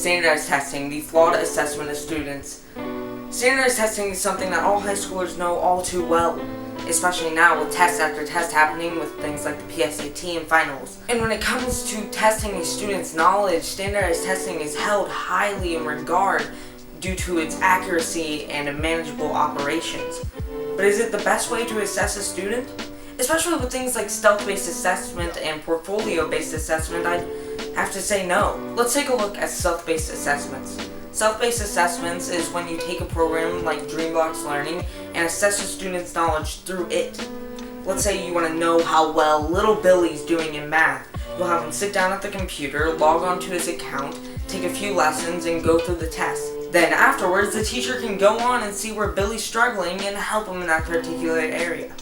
standardized testing, the flawed assessment of students. Standardized testing is something that all high schoolers know all too well, especially now with test after test happening with things like the PSAT and finals. And when it comes to testing a student's knowledge, standardized testing is held highly in regard due to its accuracy and manageable operations. But is it the best way to assess a student? Especially with things like stealth-based assessment and portfolio-based assessment, I'd have to say no. Let's take a look at stealth-based assessments. Stealth-based assessments is when you take a program like Dreambox Learning and assess a student's knowledge through it. Let's say you want to know how well little Billy's doing in math. You'll have him sit down at the computer, log on to his account, take a few lessons, and go through the test. Then afterwards, the teacher can go on and see where Billy's struggling and help him in that particular area.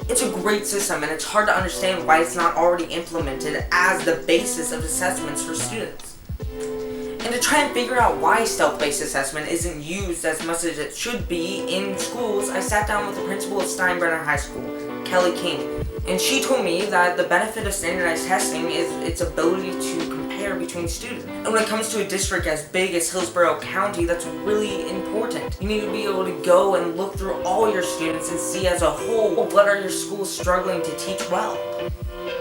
It's a great system, and it's hard to understand why it's not already implemented as the basis of assessments for students. And to try and figure out why stealth-based assessment isn't used as much as it should be in schools, I sat down with the principal of Steinbrenner High School, Kelly King, and she told me that the benefit of standardized testing is its ability to compare between students. And when it comes to a district as big as Hillsborough County, that's really important. You need to be able to go and look through all your students and see as a whole, what are your schools struggling to teach well.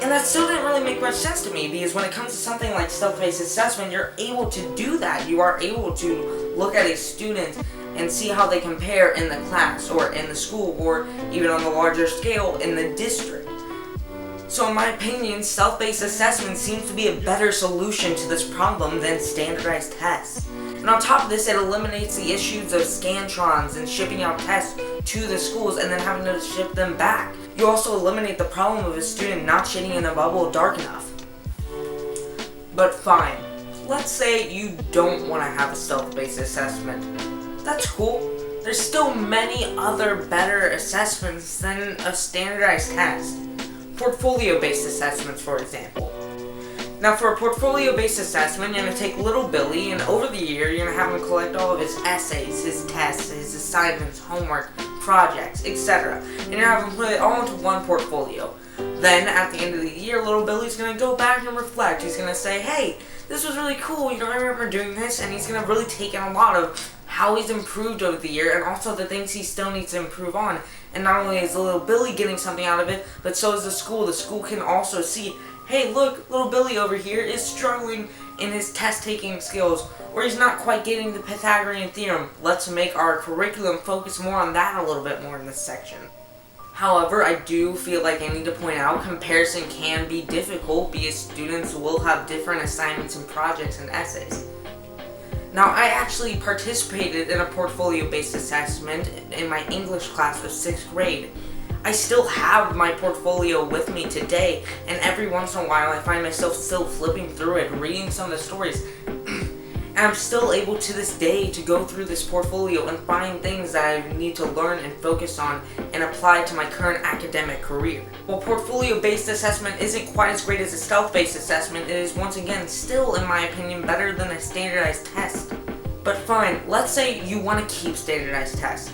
And that still didn't really make much sense to me, because when it comes to something like stealth-based assessment, you're able to do that. You are able to look at a student and see how they compare in the class, or in the school, or even on the larger scale in the district. So in my opinion, stealth-based assessment seems to be a better solution to this problem than standardized tests. And on top of this, it eliminates the issues of scantrons and shipping out tests to the schools and then having to ship them back. You also eliminate the problem of a student not shitting in a bubble dark enough. But fine, let's say you don't want to have a stealth-based assessment. That's cool. There's still many other better assessments than a standardized test. Portfolio-based assessments, for example. Now for a portfolio-based assessment, you're going to take little Billy, and over the year, you're going to have him collect all of his essays, his tests, his assignments, homework, projects, etc. And you're going to have him put it all into one portfolio. Then, at the end of the year, little Billy's going to go back and reflect. He's going to say, hey, this was really cool, I remember doing this, and he's going to really take in a lot of how he's improved over the year, and also the things he still needs to improve on. And not only is little Billy getting something out of it, but so is the school. The school can also see, hey, look, little Billy over here is struggling in his test-taking skills, or he's not quite getting the Pythagorean theorem. Let's make our curriculum focus more on that a little bit more in this section. However, I do feel like I need to point out comparison can be difficult because students will have different assignments and projects and essays. Now, I actually participated in a portfolio-based assessment in my English class of 6th grade. I still have my portfolio with me today, and every once in a while I find myself still flipping through it, reading some of the stories. And I'm still able to this day to go through this portfolio and find things that I need to learn and focus on and apply to my current academic career. While portfolio-based assessment isn't quite as great as a stealth-based assessment, it is once again still, in my opinion, better than a standardized test. But fine, let's say you want to keep standardized tests.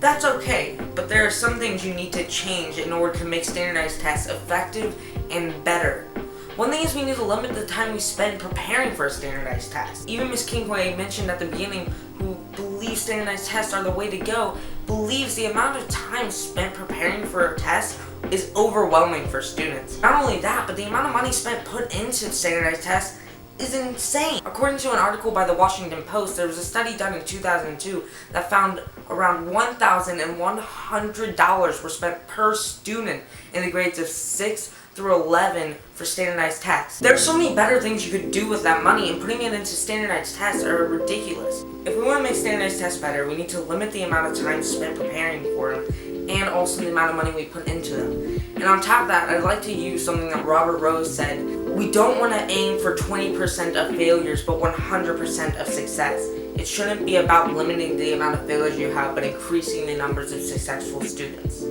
That's okay, but there are some things you need to change in order to make standardized tests effective and better. One thing is we need to limit the time we spend preparing for a standardized test. Even Ms. Kingway mentioned at the beginning, who believes standardized tests are the way to go, believes the amount of time spent preparing for a test is overwhelming for students. Not only that, but the amount of money spent put into standardized tests is insane. According to an article by the Washington Post, there was a study done in 2002 that found around $1,100 were spent per student in the grades of 6 through 11 for standardized tests. There are so many better things you could do with that money, and putting it into standardized tests are ridiculous. If we want to make standardized tests better, we need to limit the amount of time spent preparing for them, and also the amount of money we put into them. And on top of that, I'd like to use something that Robert Rose said. We don't want to aim for 20% of failures, but 100% of success. It shouldn't be about limiting the amount of failures you have, but increasing the numbers of successful students.